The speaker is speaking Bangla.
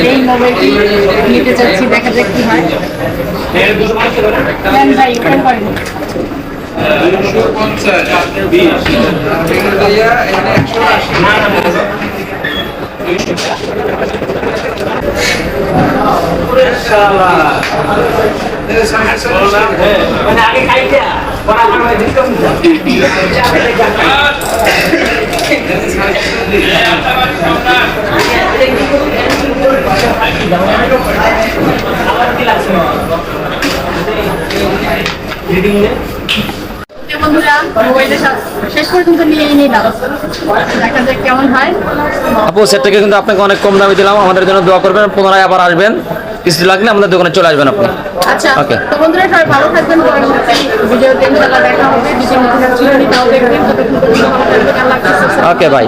এই মোবাইলটি নিতে চাচ্ছি, দেখা যাক কি হয়। ভাই কোন করেন? 150 বন্ধুরা মোবাইলটা শেষ পর্যন্ত নিয়ে নিলাম, দেখা যাক কেমন হয়। আপু সেটটাকে কিন্তু আপনাকে অনেক কম দামে দিলাম, আমাদের জন্য দোয়া করবেন, পুনরায় আবার আসবেন, কিছু লাগলে আমাদের দোকানে চলে আসবেন আপনি। আচ্ছা ওকে, তো বন্ধুরা সবাই ভালো থাকবেন, পরবর্তী ভিডিওতে ইনশাআল্লাহ দেখা হবে। ভিডিও নতুন দেখবেন, ততক্ষণ পর্যন্ত ভালো থাকবেন, আল্লাহ হাফেজ। ওকে ভাই।